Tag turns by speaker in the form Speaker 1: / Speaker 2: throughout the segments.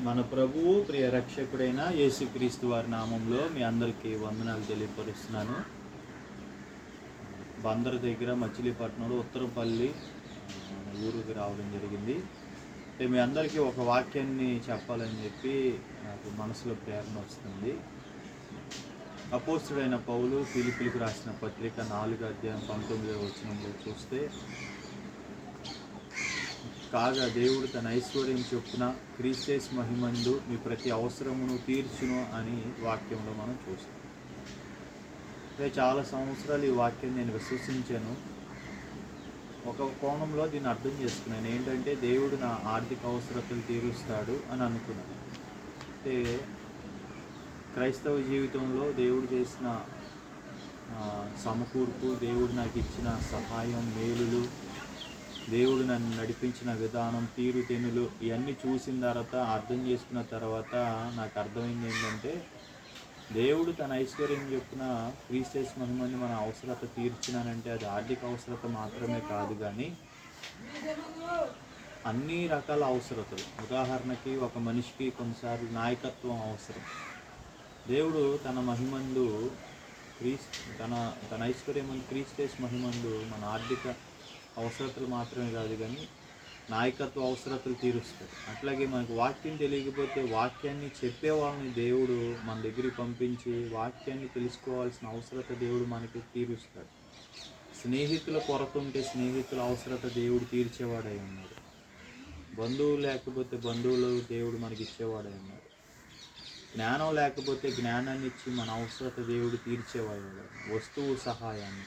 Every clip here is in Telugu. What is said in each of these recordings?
Speaker 1: మన ప్రభువు ప్రియ రక్షకుడైన యేసుక్రీస్తు వారి నామంలో మీ అందరికీ వందనాలు తెలియపరుస్తున్నాను. బందర్ దగ్గర మచిలీపట్నంలో ఉత్తరపల్లి ఊరికి రావడం జరిగింది. మీ అందరికీ ఒక వాక్యాన్ని చెప్పాలని చెప్పి నాకు మనసులో ప్రేరణ వస్తుంది. అపోస్తుడైన పౌలు ఫిలిప్పీలకు రాసిన పత్రిక 4:19 చూస్తే, కాగా దేవుడు తన ఐశ్వర్యం చొప్పున క్రీస్తు మహిమందు మీ ప్రతి అవసరమును తీర్చును అని వాక్యంలో మనం చూస్తాం. చాలా సంవత్సరాలు ఈ వాక్యం నేను విశ్వసించాను. ఒక కోణంలో దీన్ని అర్థం చేసుకున్నాను. ఏంటంటే దేవుడు నా ఆర్థిక అవసరతలు తీరుస్తాడు అని అనుకున్నాను. అంటే క్రైస్తవ జీవితంలో దేవుడు చేసిన సమకూర్పు, దేవుడు నాకు ఇచ్చిన సహాయం, మేలులు, దేవుడు నన్ను నడిపించిన విధానం, తీరుతెన్నులు ఇవన్నీ చూసిన తర్వాత, అర్థం చేసుకున్న తర్వాత నాకు అర్థమైంది ఏంటంటే, దేవుడు తన ఐశ్వర్యం చొప్పున క్రీస్తు మహిమని మన అవసరత తీర్చినానంటే అది ఆర్థిక అవసరత మాత్రమే కాదు, కానీ అన్ని రకాల అవసరతలు. ఉదాహరణకి ఒక మనిషికి కొన్నిసార్లు నాయకత్వం అవసరం. దేవుడు తన మహిమందు తన ఐశ్వర్యం క్రీస్తు మహిమందు మన ఆర్థిక అవసరతలు మాత్రమే కాదు, కానీ నాయకత్వ అవసరతలు తీరుస్తాడు. అట్లాగే మనకు వాక్యం తెలియకపోతే వాక్యాన్ని చెప్పే వాళ్ళని దేవుడు మన దగ్గరికి పంపించి వాక్యాన్ని తెలుసుకోవాల్సిన అవసరత దేవుడు మనకి తీరుస్తాడు. స్నేహితుల కొరత ఉంటే స్నేహితుల అవసరత దేవుడు తీర్చేవాడై ఉన్నాడు. బంధువులు లేకపోతే బంధువులు దేవుడు మనకి ఇచ్చేవాడై ఉన్నాడు. జ్ఞానం లేకపోతే జ్ఞానాన్ని ఇచ్చి మన అవసరత దేవుడు తీర్చేవాడు. వస్తువు సహాయాన్ని,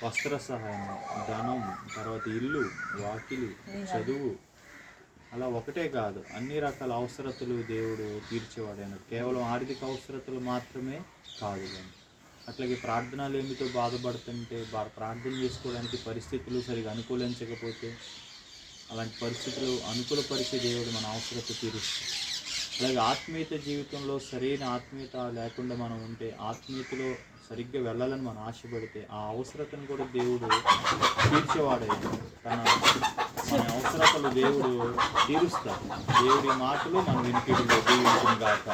Speaker 1: వస్త్ర సహాయం, ధనం, తర్వాత ఇల్లు, వాకిలి, చదువు, అలా ఒకటే కాదు, అన్ని రకాల అవసరతలు దేవుడు తీర్చేవాడైనాడు. కేవలం ఆర్థిక అవసరతలు మాత్రమే కాదు. కానీ అట్లాగే ప్రార్థనలు ఏమితో బాధపడుతుంటే ప్రార్థన చేసుకోవడానికి పరిస్థితులు సరిగా అనుకూలించకపోతే అలాంటి పరిస్థితులు అనుకూలపరిచే దేవుడు మన అవసరత తీరుస్తాడు. అలాగే ఆత్మీయత జీవితంలో సరైన ఆత్మీయత లేకుండా మనం ఉంటే, ఆత్మీయతలో సరిగ్గా వెళ్ళాలని మనం ఆశపడితే ఆ అవసరతను కూడా దేవుడు తీర్చేవాడే. మన అవసరతలు దేవుడు తీరుస్తాడు. దేవుడి మాటలు మన వినికిడిలో దీవించును గాక.